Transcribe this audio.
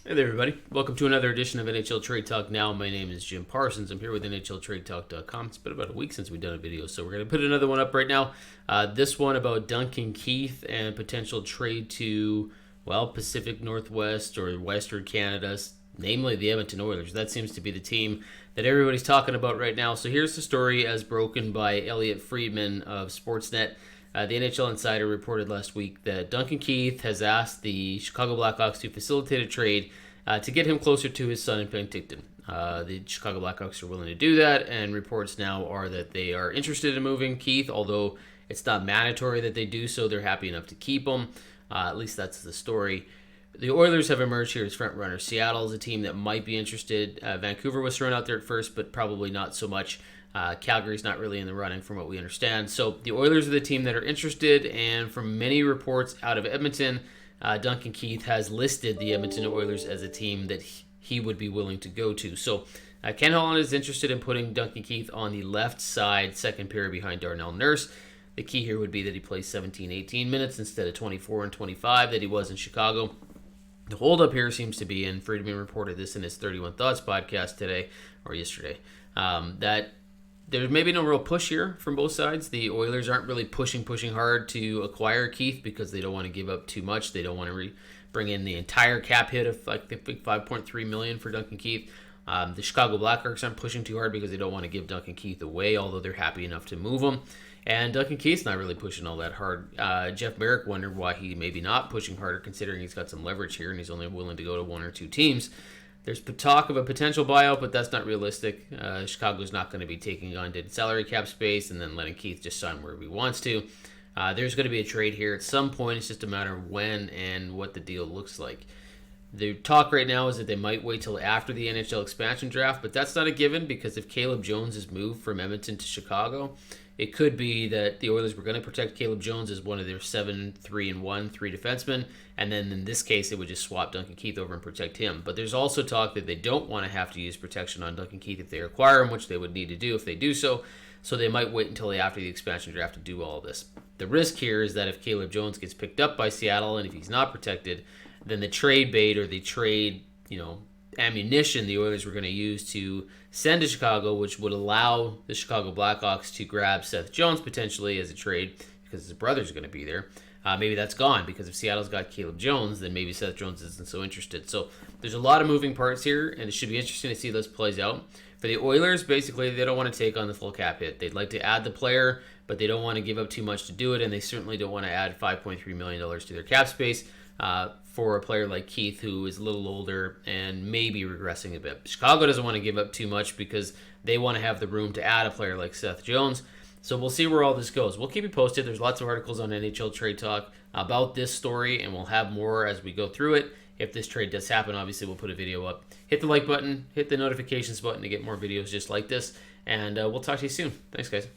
Hey there, everybody. Welcome to another edition of NHL Trade Talk Now. My name is Jim Parsons. I'm here with NHLTradeTalk.com. It's been about a week since we've done a video, so we're going to put another one up right now. This one about Duncan Keith and potential trade to, Pacific Northwest or Western Canada, namely the Edmonton Oilers. That seems to be the team that everybody's talking about right now. So here's the story as broken by Elliot Friedman of Sportsnet. The NHL Insider reported last week that Duncan Keith has asked the Chicago Blackhawks to facilitate a trade to get him closer to his son in Penticton. The Chicago Blackhawks are willing to do that, and reports now are that they are interested in moving Keith, although it's not mandatory that they do so. They're happy enough to keep him. At least that's the story. The Oilers have emerged here as frontrunners. Seattle is a team that might be interested. Vancouver was thrown out there at first, but probably not so much. Calgary's not really in the running from what we understand. So the Oilers are the team that are interested, and from many reports out of Edmonton, Duncan Keith has listed the Edmonton Oilers as a team that he would be willing to go to. So Ken Holland is interested in putting Duncan Keith on the left side, second pair behind Darnell Nurse. The key here would be that he plays 17, 18 minutes instead of 24 and 25 that he was in Chicago. The holdup here seems to be, and Friedman reported this in his 31 Thoughts podcast today, or yesterday, that there's maybe no real push here from both sides. The Oilers aren't really pushing hard to acquire Keith because they don't want to give up too much. They don't want to bring in the entire cap hit of $5.3 million for Duncan Keith. The Chicago Blackhawks aren't pushing too hard because they don't want to give Duncan Keith away, although they're happy enough to move him. And Duncan Keith's not really pushing all that hard. Jeff Merrick wondered why he maybe not pushing harder, considering he's got some leverage here and he's only willing to go to one or two teams. There's talk of a potential buyout, but that's not realistic. Chicago's not going to be taking on salary cap space and then letting Keith just sign wherever he wants to. There's going to be a trade here at some point. It's just a matter of when and what the deal looks like. The talk right now is that they might wait till after the NHL expansion draft, but that's not a given because if Caleb Jones is moved from Edmonton to Chicago, it could be that the Oilers were going to protect Caleb Jones as one of their 7-3-1 three defensemen, and then in this case, they would just swap Duncan Keith over and protect him. But there's also talk that they don't want to have to use protection on Duncan Keith if they acquire him, which they would need to do if they do so. So they might wait until after the expansion draft to do all of this. The risk here is that if Caleb Jones gets picked up by Seattle and if he's not protected, then the trade bait or the trade, ammunition the Oilers were going to use to send to Chicago, which would allow the Chicago Blackhawks to grab Seth Jones potentially as a trade because his brother's going to be there. Maybe that's gone because if Seattle's got Caleb Jones, then maybe Seth Jones isn't so interested. So there's a lot of moving parts here, and it should be interesting to see how this plays out. For the Oilers, basically, they don't want to take on the full cap hit. They'd like to add the player, but they don't want to give up too much to do it, and they certainly don't want to add $5.3 million to their cap space for a player like Keith, who is a little older and maybe regressing a bit. Chicago doesn't want to give up too much because they want to have the room to add a player like Seth Jones. So we'll see where all this goes. We'll keep you posted. There's lots of articles on NHL Trade Talk about this story, and we'll have more as we go through it. If this trade does happen, obviously we'll put a video up. Hit the like button, hit the notifications button to get more videos just like this, and we'll talk to you soon. Thanks, guys.